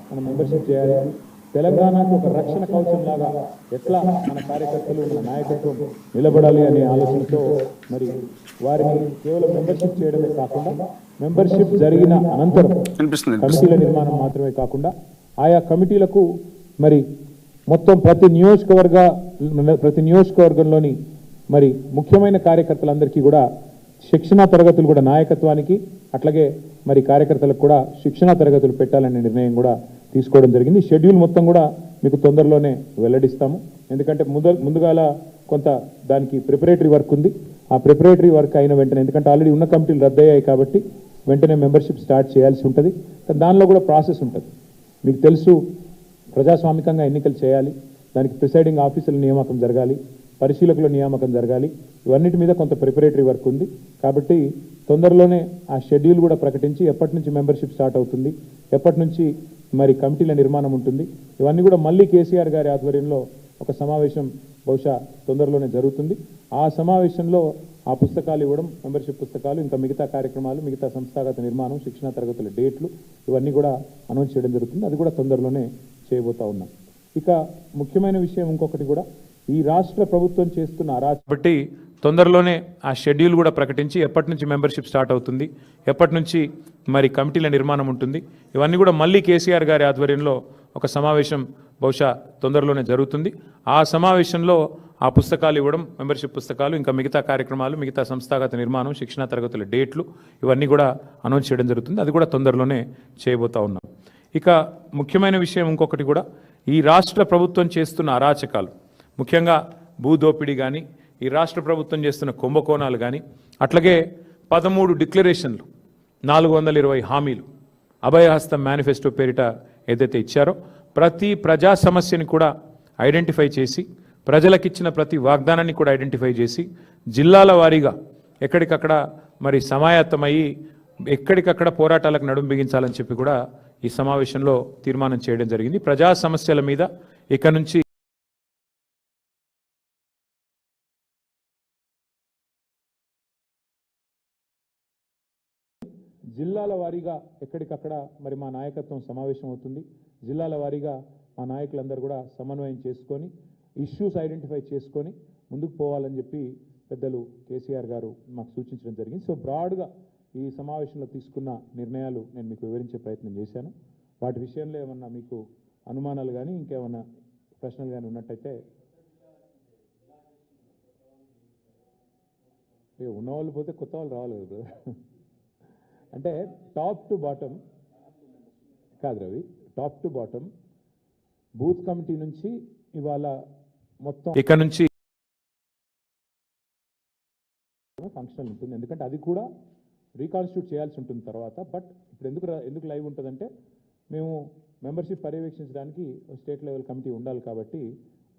మనం మెంబర్షిప్ చేయాలి. తెలంగాణకు ఒక రక్షణ కవచం లాగా ఎట్లా మన కార్యకర్తలు మన నాయకత్వం నిలబడాలి అనే ఆలోచనతో మరి వారిని కేవలం మెంబర్షిప్ చేయడమే కాకుండా మెంబర్షిప్ జరిగిన అనంతరం కమిటీల నిర్మాణం మాత్రమే కాకుండా ఆయా కమిటీలకు మరి మొత్తం ప్రతి నియోజకవర్గంలోని మరి ముఖ్యమైన కార్యకర్తలందరికీ కూడా శిక్షణా తరగతులు కూడా నాయకత్వానికి అట్లాగే మరి కార్యకర్తలకు కూడా శిక్షణా తరగతులు పెట్టాలనే నిర్ణయం కూడా తీసుకోవడం జరిగింది. షెడ్యూల్ మొత్తం కూడా మీకు తొందరలోనే వెల్లడిస్తాము. ఎందుకంటే ముందుగాల కొంత దానికి ప్రిపరేటరీ వర్క్ ఉంది. ఆ ప్రిపరేటరీ వర్క్ అయిన వెంటనే, ఎందుకంటే ఆల్రెడీ ఉన్న కమిటీలు రద్దయ్యాయి కాబట్టి వెంటనే మెంబర్షిప్ స్టార్ట్ చేయాల్సి ఉంటుంది. దానిలో కూడా ప్రాసెస్ ఉంటుంది. మీకు తెలుసు, ప్రజాస్వామికంగా ఎన్నికలు చేయాలి, దానికి ప్రిసైడింగ్ ఆఫీసర్ల నియామకం జరగాలి, పరిశీలకుల నియామకం జరగాలి. ఇవన్నిటి మీద కొంత ప్రిపరేటరీ వర్క్ ఉంది. కాబట్టి తొందరలోనే ఆ షెడ్యూల్ కూడా ప్రకటించి ఎప్పటి నుంచి మెంబర్షిప్ స్టార్ట్ అవుతుంది, ఎప్పటి నుంచి మరి కమిటీల నిర్మాణం ఉంటుంది, ఇవన్నీ కూడా మళ్ళీ కేసీఆర్ గారి ఆధ్వర్యంలో ఒక సమావేశం బహుశా తొందరలోనే జరుగుతుంది. ఆ సమావేశంలో ఆ పుస్తకాలు ఇవ్వడం, మెంబర్షిప్ పుస్తకాలు, ఇంకా మిగతా కార్యక్రమాలు, మిగతా సంస్థాగత నిర్మాణం, శిక్షణా తరగతుల డేట్లు ఇవన్నీ కూడా అనౌన్స్ చేయడం జరుగుతుంది. అది కూడా తొందరలోనే చేయబోతా ఉన్నాం. ఇక ముఖ్యమైన విషయం ఇంకొకటి కూడా, ఈ రాష్ట్ర ప్రభుత్వం చేస్తున్న కాబట్టి తొందరలోనే ఆ షెడ్యూల్ కూడా ప్రకటించి ఎప్పటి నుంచి మెంబర్షిప్ స్టార్ట్ అవుతుంది, ఎప్పటి నుంచి మరి కమిటీల నిర్మాణం ఉంటుంది, ఇవన్నీ కూడా మళ్ళీ కేసీఆర్ గారి ఆధ్వర్యంలో ఒక సమావేశం బహుశా తొందరలోనే జరుగుతుంది. ఆ సమావేశంలో ఆ పుస్తకాలు ఇవ్వడం, మెంబర్షిప్ పుస్తకాలు, ఇంకా మిగతా కార్యక్రమాలు, మిగతా సంస్థాగత నిర్మాణం, శిక్షణా తరగతుల డేట్లు ఇవన్నీ కూడా అనౌన్స్ చేయడం జరుగుతుంది. అది కూడా తొందరలోనే చేయబోతా ఉన్నాం. ఇక ముఖ్యమైన విషయం ఇంకొకటి కూడా, ఈ రాష్ట్ర ప్రభుత్వం చేస్తున్న అరాచకాలు, ముఖ్యంగా భూదోపిడీ కానీ, ఈ రాష్ట్ర ప్రభుత్వం చేస్తున్న కుంభకోణాలు కానీ, అట్లాగే 13 డిక్లరేషన్లు, 420 హామీలు, అభయహస్తం మేనిఫెస్టో పేరిట ఏదైతే ఇచ్చారో ప్రతి ప్రజా సమస్యని కూడా ఐడెంటిఫై చేసి, ప్రజలకిచ్చిన ప్రతి వాగ్దానాన్ని కూడా ఐడెంటిఫై చేసి, జిల్లాల వారీగా ఎక్కడికక్కడ మరి సమాయత్తమయ్యి ఎక్కడికక్కడ పోరాటాలకు నడుం బిగించాలని చెప్పి కూడా ఈ సమావేశంలో తీర్మానం చేయడం జరిగింది. ప్రజా సమస్యల మీద ఇక నుంచి జిల్లాల వారీగా ఎక్కడికక్కడ మరి మా నాయకత్వం సమావేశం అవుతుంది. జిల్లాల వారీగా మా నాయకులందరూ కూడా సమన్వయం చేసుకొని ఇష్యూస్ ఐడెంటిఫై చేసుకొని ముందుకు పోవాలని చెప్పి పెద్దలు కేసీఆర్ గారు మాకు సూచించడం జరిగింది. సో బ్రాడ్గా ఈ సమావేశంలో తీసుకున్న నిర్ణయాలు నేను మీకు వివరించే ప్రయత్నం చేశాను. వాటి విషయంలో ఏమన్నా మీకు అనుమానాలు కానీ ఇంకేమన్నా ప్రశ్నలు కానీ ఉన్నట్టయితే, ఉన్నవాళ్ళు పోతే కొత్త వాళ్ళు రావాలి కదా. అంటే టాప్ టు బాటమ్ కాదు Ravi, top to bottom booth committee నుంచి ఇవాళ మొత్తం ఇక్కడ నుంచి ఫంక్షనల్ ఉంటుంది. ఎందుకంటే అది కూడా రీకాన్స్టిట్యూట్ చేయాల్సి ఉంటుంది తర్వాత. బట్ ఇప్పుడు ఎందుకు లైవ్ ఉంటుందంటే, మేము మెంబర్షిప్ పర్యవేక్షించడానికి స్టేట్ లెవెల్ కమిటీ ఉండాలి కాబట్టి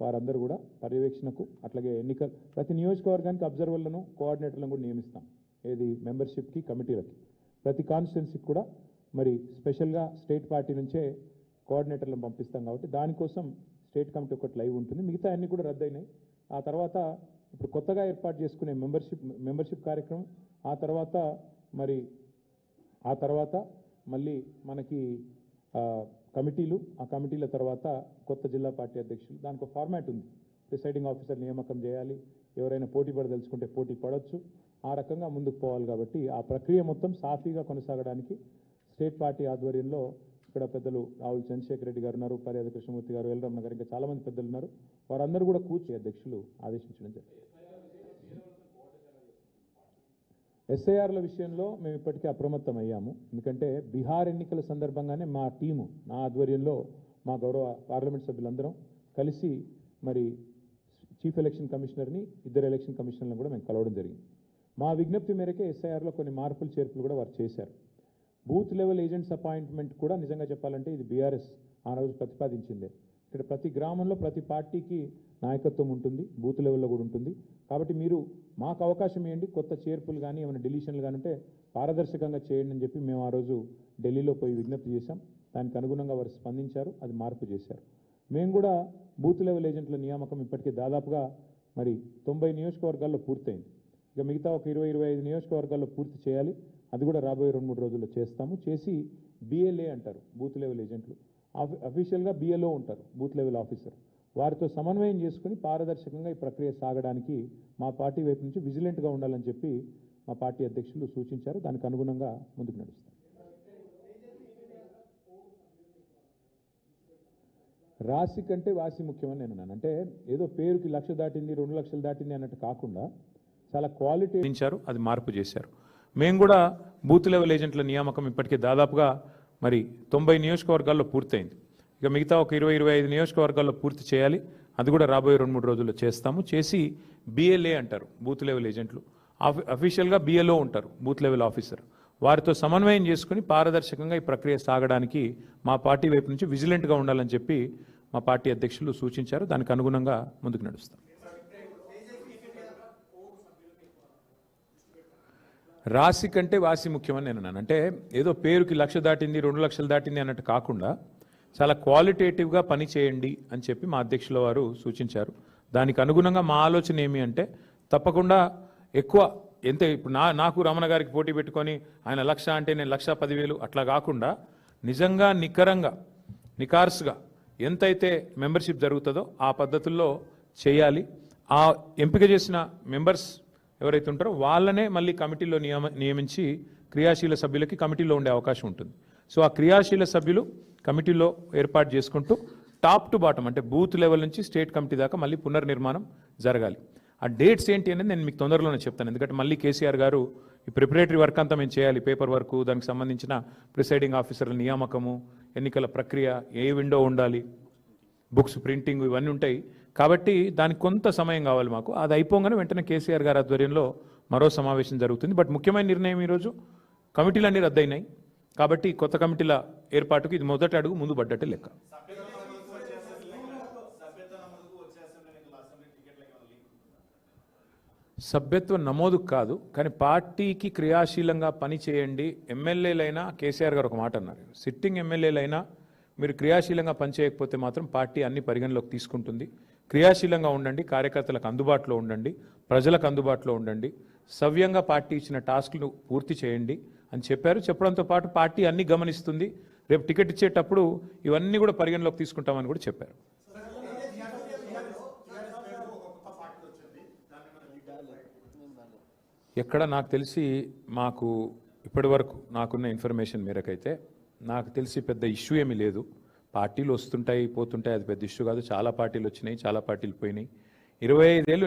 వారందరూ కూడా పర్యవేక్షణకు, అట్లాగే ఎన్నికలు ప్రతి నియోజకవర్గానికి అబ్జర్వర్లను, కోఆర్డినేటర్లను కూడా నియమిస్తాం. ఏది మెంబర్షిప్కి, కమిటీలకి. ప్రతి కాన్స్టిట్యున్సీకి కూడా మరి స్పెషల్గా స్టేట్ పార్టీ నుంచే కోఆర్డినేటర్లను పంపిస్తాం కాబట్టి దానికోసం స్టేట్ కమిటీ ఒకటి లైవ్ ఉంటుంది. మిగతా అన్నీ కూడా రద్దయినాయి. ఆ తర్వాత ఇప్పుడు కొత్తగా ఏర్పాటు చేసుకునే మెంబర్షిప్ కార్యక్రమం, ఆ తర్వాత మళ్ళీ మనకి కమిటీలు, ఆ కమిటీల తర్వాత కొత్త జిల్లా పార్టీ అధ్యక్షులు. దానికి ఒక ఫార్మాట్ ఉంది. ప్రిసైడింగ్ ఆఫీసర్ నియామకం చేయాలి, ఎవరైనా పోటీ పడదలుచుకుంటే పోటీ పడవచ్చు, ఆ రకంగా ముందుకు పోవాలి. కాబట్టి ఆ ప్రక్రియ మొత్తం సాఫీగా కొనసాగడానికి స్టేట్ పార్టీ ఆధ్వర్యంలో ఇక్కడ పెద్దలు రావుల చంద్రశేఖర్ రెడ్డి గారు ఉన్నారు, పర్యాద కృష్ణమూర్తి గారు, ఎల్రమణ గారు, ఇంకా చాలామంది పెద్దలు ఉన్నారు. వారందరూ కూడా కూర్చొని అధ్యక్షులు ఆదేశించడం జరిగింది. ఎస్ఐఆర్ల విషయంలో మేము ఇప్పటికే అప్రమత్తం అయ్యాము. ఎందుకంటే బీహార్ ఎన్నికల సందర్భంగానే మా టీము, నా ఆధ్వర్యంలో మా గౌరవ పార్లమెంట్ సభ్యులందరం కలిసి మరి చీఫ్ ఎలక్షన్ కమిషనర్ని, 2 ఎలక్షన్ కమిషనర్లను కూడా మేము కలవడం జరిగింది. మా విజ్ఞప్తి మేరకే ఎస్ఐఆర్లో కొన్ని మార్పులు చేర్పులు కూడా వారు చేశారు. బూత్ లెవెల్ ఏజెంట్స్ అపాయింట్మెంట్ కూడా నిజంగా చెప్పాలంటే ఇది బీఆర్ఎస్ ఆ రోజు ప్రతిపాదించిందే. ఇక్కడ ప్రతి గ్రామంలో ప్రతి పార్టీకి నాయకత్వం ఉంటుంది, బూత్ లెవెల్లో కూడా ఉంటుంది. కాబట్టి మీరు మాకు అవకాశం ఇవ్వండి, కొత్త చేర్పులు కానీ ఏమైనా డిలీషన్లు కానీ ఉంటే పారదర్శకంగా చేయండి అని చెప్పి మేము ఆ రోజు ఢిల్లీలో పోయి విజ్ఞప్తి చేశాం. దానికి అనుగుణంగా వారు స్పందించారు, అది మార్పు చేశారు. మేము కూడా బూత్ లెవెల్ ఏజెంట్ల నియామకం ఇప్పటికే దాదాపుగా మరి 90 నియోజకవర్గాల్లో పూర్తయింది. ఇక మిగతా ఒక 20-25 నియోజకవర్గాల్లో పూర్తి చేయాలి. అది కూడా రాబోయే 2-3 రోజుల్లో చేస్తాము. చేసి బిఎల్ఏ అంటారు, బూత్ లెవెల్ ఏజెంట్లు. అఫీషియల్గా బిఎల్ఓ ఉంటారు, బూత్ లెవెల్ ఆఫీసర్. వారితో సమన్వయం చేసుకుని పారదర్శకంగా ఈ ప్రక్రియ సాగడానికి మా పార్టీ వైపు నుంచి విజిలెంట్గా ఉండాలని చెప్పి మా పార్టీ అధ్యక్షులు సూచించారు. దానికి అనుగుణంగా ముందుకు నడుస్తాం. రాశి కంటే వాసి ముఖ్యమని నేను అన్నాను. అంటే ఏదో పేరుకి 1,00,000 దాటింది 2 లక్షలు దాటింది అన్నట్టు కాకుండా చాలా క్వాలిటీ ఇచ్చారు, అది మార్పు చేశారు. మేము కూడా బూత్ లెవెల్ ఏజెంట్ల నియామకం ఇప్పటికే దాదాపుగా మరి 90 నియోజకవర్గాల్లో పూర్తయింది. ఇక మిగతా ఒక 20-25 నియోజకవర్గాల్లో పూర్తి చేయాలి. అది కూడా రాబోయే 2-3 రోజుల్లో చేస్తాము. చేసి బిఎల్ఏ అంటారు, బూత్ లెవెల్ ఏజెంట్లు. అఫీషియల్గా బిఎల్ఓ ఉంటారు, బూత్ లెవెల్ ఆఫీసర్. వారితో సమన్వయం చేసుకుని పారదర్శకంగా ఈ ప్రక్రియ సాగడానికి మా పార్టీ వైపు నుంచి విజిలెంట్గా ఉండాలని చెప్పి మా పార్టీ అధ్యక్షులు సూచించారు. దానికి అనుగుణంగా ముందుకు నడుస్తాం. రాశి కంటే వాసి ముఖ్యమని నేను అన్నాను. అంటే ఏదో పేరుకి 1,00,000 దాటింది 2 లక్షలు దాటింది అన్నట్టు కాకుండా చాలా క్వాలిటేటివ్గా పని చేయండి అని చెప్పి మా అధ్యక్షుల వారు సూచించారు. దానికి అనుగుణంగా మా ఆలోచన ఏమి అంటే తప్పకుండా ఎక్కువ ఎంత ఇప్పుడు నాకు రమణ గారికి పోటీ పెట్టుకొని ఆయన 1,00,000 అంటే నేను 1,10,000 అట్లా కాకుండా నిజంగా నికార్స్గా ఎంతైతే మెంబర్షిప్ జరుగుతుందో ఆ పద్ధతుల్లో చేయాలి. ఆ ఎంపిక చేసిన మెంబర్స్ ఎవరైతే ఉంటారో వాళ్ళనే మళ్ళీ కమిటీలో నియమించి క్రియాశీల సభ్యులకి కమిటీలో ఉండే అవకాశం ఉంటుంది. సో ఆ క్రియాశీల సభ్యులు కమిటీలో ఏర్పాటు చేసుకుంటూ టాప్ టు బాటం అంటే బూత్ లెవెల్ నుంచి స్టేట్ కమిటీ దాకా మళ్ళీ పునర్నిర్మాణం జరగాలి. ఆ డేట్స్ ఏంటి అనేది నేను మీకు తొందరలోనే చెప్తాను. ఎందుకంటే మళ్ళీ కేసీఆర్ గారు ఈ ప్రిపరేటరీ వర్క్ అంతా మేము చేయాలి, పేపర్ వర్క్, దానికి సంబంధించిన ప్రిసైడింగ్ ఆఫీసర్ల నియామకము, ఎన్నికల ప్రక్రియ, ఏ విండో ఉండాలి, బుక్స్ ప్రింటింగ్, ఇవన్నీ ఉంటాయి. కాబట్టి దానికి కొంత సమయం కావాలి మాకు. అది అయిపోగానే వెంటనే కేసీఆర్ గారి ఆధ్వర్యంలో మరో సమావేశం జరుగుతుంది. బట్ ముఖ్యమైన నిర్ణయం ఈరోజు కమిటీలన్నీ రద్దయినాయి కాబట్టి కొత్త కమిటీల ఏర్పాటుకు ఇది మొదటి అడుగు ముందు పడ్డట్టే లెక్క. సభ్యత్వ నమోదు కాదు, కానీ పార్టీకి క్రియాశీలంగా పని చేయండి. ఎమ్మెల్యేలైనా కేసీఆర్ గారు ఒక మాట అన్నారు, సిట్టింగ్ ఎమ్మెల్యేలైనా మీరు క్రియాశీలంగా పనిచేయకపోతే మాత్రం పార్టీ అన్ని పరిగణలోకి తీసుకుంటుంది. క్రియాశీలంగా ఉండండి, కార్యకర్తలకు అందుబాటులో ఉండండి, ప్రజలకు అందుబాటులో ఉండండి, సవ్యంగా పార్టీ ఇచ్చిన టాస్క్లు పూర్తి చేయండి అని చెప్పారు. చెప్పడంతో పాటు పార్టీ అన్ని గమనిస్తుంది, రేపు టికెట్ ఇచ్చేటప్పుడు ఇవన్నీ కూడా పరిగణలోకి తీసుకుంటామని కూడా చెప్పారు. ఎక్కడ నాకు తెలిసి మాకు ఇప్పటి వరకు నాకున్న ఇన్ఫర్మేషన్ మేరకైతే నాకు తెలిసి పెద్ద ఇష్యూ ఏమీ లేదు. పార్టీలు వస్తుంటాయి పోతుంటాయి, అది పెద్ద ఇష్యూ కాదు. చాలా పార్టీలు వచ్చినాయి, చాలా పార్టీలు పోయినాయి. 25 ఏళ్ళు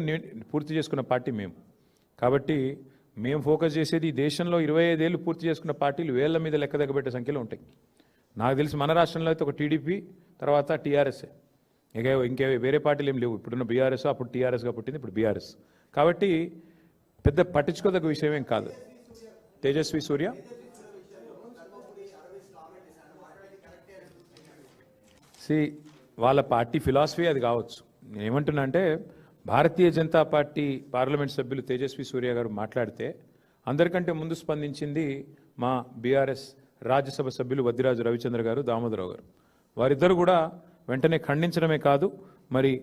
పూర్తి చేసుకున్న పార్టీ మేము. కాబట్టి మేము ఫోకస్ చేసేది ఈ దేశంలో 25 ఏళ్ళు పూర్తి చేసుకున్న పార్టీలు వేళ్ల మీద లెక్క దగ్గబెట్టే సంఖ్యలో ఉంటాయి. నాకు తెలిసి మన రాష్ట్రంలో అయితే ఒక టీడీపీ, తర్వాత టీఆర్ఎస్ఏ, ఇంకే వేరే పార్టీలు ఏం లేవు. ఇప్పుడున్న బీఆర్ఎస్, అప్పుడు టీఆర్ఎస్గా పుట్టింది, ఇప్పుడు బీఆర్ఎస్. కాబట్టి పెద్ద పట్టించుకోదగ్గ విషయం ఏం కాదు. తేజస్వి సూర్య వాళ్ళ పార్టీ ఫిలాసఫీ అది కావచ్చు. నేనేమంటున్నా అంటే భారతీయ జనతా పార్టీ పార్లమెంట్ సభ్యులు తేజస్వి సూర్య గారు మాట్లాడితే అందరికంటే ముందు స్పందించింది మా బీఆర్ఎస్ రాజ్యసభ సభ్యులు వద్దిరాజు రవిచంద్ర గారు, దామోదరరావు గారు. వారిద్దరు కూడా వెంటనే ఖండించడమే కాదు, మరి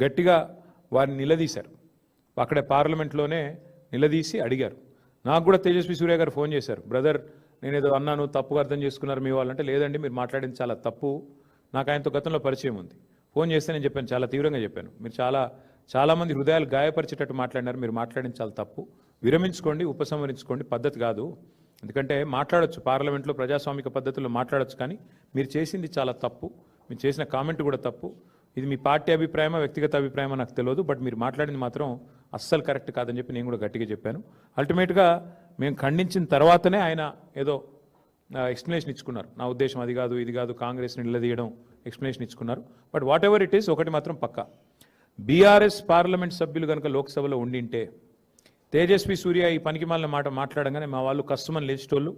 గట్టిగా వారిని నిలదీశారు. అక్కడే పార్లమెంట్లోనే నిలదీసి అడిగారు. నాకు కూడా తేజస్వి సూర్య గారు ఫోన్ చేశారు, బ్రదర్ నేనేదో అన్నాను, తప్పుగా అర్థం చేసుకున్నారు మీ వాళ్ళంటే. లేదండి, మీరు మాట్లాడింది చాలా తప్పు, నాకు ఆయనతో గతంలో పరిచయం ఉంది. ఫోన్ చేస్తే నేను చెప్పాను, చాలా తీవ్రంగా చెప్పాను, మీరు చాలామంది హృదయాలు గాయపరిచేటట్టు మాట్లాడినారు, మీరు మాట్లాడింది చాలా తప్పు, విరమించుకోండి, ఉపసంహరించుకోండి, పద్ధతి కాదు. ఎందుకంటే మాట్లాడొచ్చు, పార్లమెంట్లో ప్రజాస్వామిక పద్ధతుల్లో మాట్లాడొచ్చు, కానీ మీరు చేసింది చాలా తప్పు, మీరు చేసిన కామెంట్ కూడా తప్పు. ఇది మీ పార్టీ అభిప్రాయమా వ్యక్తిగత అభిప్రాయమా నాకు తెలియదు, బట్ మీరు మాట్లాడింది మాత్రం అస్సలు కరెక్ట్ కాదని చెప్పి నేను కూడా గట్టిగా చెప్పాను. అల్టిమేట్గా మేము ఖండించిన తర్వాతనే ఆయన ఏదో ఎక్స్ప్లెనేషన్ ఇచ్చుకున్నారు. నా ఉద్దేశం అది కాదు, ఇది కాదు, కాంగ్రెస్ని నిలదీయడం, ఎక్స్ప్లెనేషన్ ఇచ్చుకున్నారు. But whatever it is, ఒకటి మాత్రం పక్కా, బీఆర్ఎస్ పార్లమెంట్ సభ్యులు కనుక లోక్సభలో ఉండింటే తేజస్వి సూర్య ఈ పనికిమాలిన మాట మాట్లాడగానే మా వాళ్ళు కష్టమని లేచేటోళ్ళు,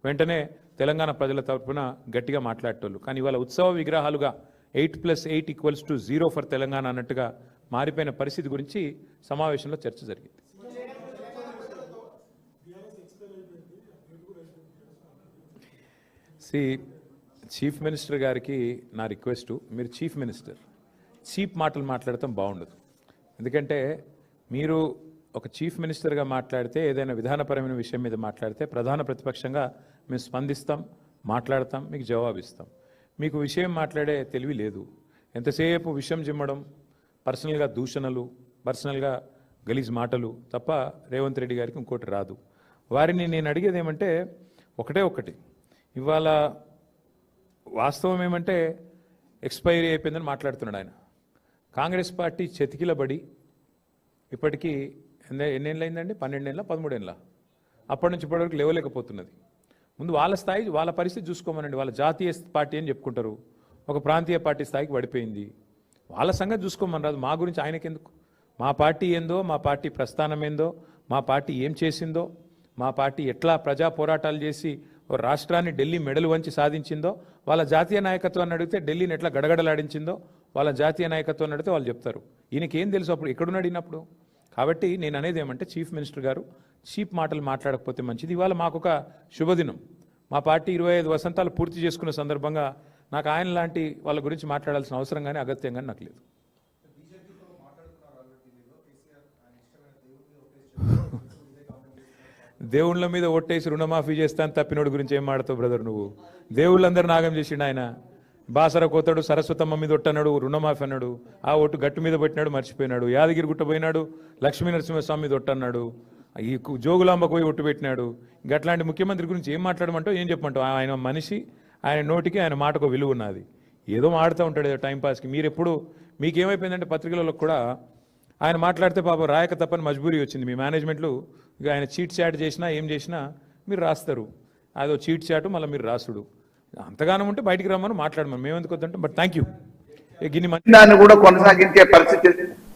వెంటనే తెలంగాణ ప్రజల తరఫున గట్టిగా మాట్లాడేటోళ్ళు. కానీ ఇవాళ ఉత్సవ విగ్రహాలుగా 8+8 = 0 ఫర్ తెలంగాణ అన్నట్టుగా మారిపోయిన పరిస్థితి గురించి సమావేశంలో చర్చ జరిగింది. చీఫ్ మినిస్టర్ గారికి నా రిక్వెస్టు, మీరు చీఫ్ మినిస్టర్, చీఫ్ మాటలు మాట్లాడటం బాగుండదు. ఎందుకంటే మీరు ఒక చీఫ్ మినిస్టర్గా మాట్లాడితే, ఏదైనా విధానపరమైన విషయం మీద మాట్లాడితే ప్రధాన ప్రతిపక్షంగా మేము స్పందిస్తాం, మాట్లాడతాం, మీకు జవాబిస్తాం. మీకు విషయం మాట్లాడే తెలివి లేదు. ఎంతసేపు విషయం చిమ్మడం, పర్సనల్గా దూషణలు, పర్సనల్గా గలీజ్ మాటలు తప్ప రేవంత్ రెడ్డి గారికి ఇంకోటి రాదు. వారిని నేను అడిగేది ఏమంటే ఒకటే ఒకటి, ఇవాళ వాస్తవం ఏమంటే ఎక్స్పైరీ అయిపోయిందని మాట్లాడుతున్నాడు ఆయన. కాంగ్రెస్ పార్టీ చెతికిలబడి ఇప్పటికీ ఎన్నేళ్ళు అయిందండి? 12 ఏళ్ళ 13 ఏళ్ళ అప్పటి నుంచి ఇప్పటివరకు లేవలేకపోతున్నది. ముందు వాళ్ళ స్థాయి, వాళ్ళ పరిస్థితి చూసుకోమనండి. వాళ్ళ జాతీయ పార్టీ అని చెప్పుకుంటారు, ఒక ప్రాంతీయ పార్టీ స్థాయికి పడిపోయింది. వాళ్ళ సంగతి చూసుకోమని రాదు. మా గురించి ఆయనకెందుకు? మా పార్టీ ఏందో, మా పార్టీ ప్రస్థానం ఏందో, మా పార్టీ ఏం చేసిందో, మా పార్టీ ఎట్లా ప్రజా పోరాటాలు చేసి ఓ రాష్ట్రాన్ని ఢిల్లీ మెడలు వంచి సాధించిందో, వాళ్ళ జాతీయ నాయకత్వాన్ని అడిగితే ఢిల్లీని ఎట్లా గడగడలాడించిందో వాళ్ళ జాతీయ నాయకత్వాన్ని అడిగితే వాళ్ళు చెప్తారు. ఈయనకేం తెలుసు అప్పుడు ఎక్కడున్నాడు అడిగినప్పుడు? కాబట్టి నేను అనేది ఏమంటే చీఫ్ మినిస్టర్ గారు చీప్ మాటలు మాట్లాడకపోతే మంచిది. ఇవాళ మాకొక శుభదినం. మా పార్టీ 25 వసంతాలు పూర్తి చేసుకున్న సందర్భంగా నాకు ఆయన లాంటి వాళ్ళ గురించి మాట్లాడాల్సిన అవసరం కానీ అగత్యం కానీ నాకు లేదు. దేవుళ్ళ మీద ఓట్టేసి రుణమాఫీ చేస్తాను తప్పినోడు గురించి ఏం మాడతావు బ్రదర్ నువ్వు? దేవుళ్ళందరూ నాగం చేసిండు ఆయన. బాసర కోతాడు, సరస్వతమ్మ మీద ఒట్టన్నాడు, రుణమాఫీ అన్నాడు, ఆ ఓటు గట్టు మీద పెట్టినాడు, మర్చిపోయినాడు. యాదగిరి గుట్ట పోయినాడు, లక్ష్మీ నరసింహస్వామి మీద ఒట్టన్నాడు, ఈ జోగులాంబకు పోయి ఒట్టు పెట్టినాడు. అట్లాంటి ముఖ్యమంత్రి గురించి ఏం మాట్లాడమంటావు, ఏం చెప్పమంటావు? ఆయన మనిషి, ఆయన నోటికి ఆయన మాటకు విలువ ఉన్నది. ఏదో మాడుతూ ఉంటాడు ఏదో టైంపాస్కి. మీరు ఎప్పుడు మీకేమైపోయిందంటే పత్రికలలో కూడా ఆయన మాట్లాడితే పాపం రాయక తప్పని మజ్బూరీ వచ్చింది. మీ మేనేజ్మెంట్లు ఇక ఆయన చీట్ చాట్ చేసినా ఏం చేసినా మీరు రాస్తారు. అదో చీట్ చాటు మళ్ళీ మీరు రాసుడు. అంతగానం ఉంటే బయటికి రమ్మని మాట్లాడమని మేము ఎందుకు వద్దంటాం. But thank you. దాన్ని కూడా కొనసాగించే పరిస్థితి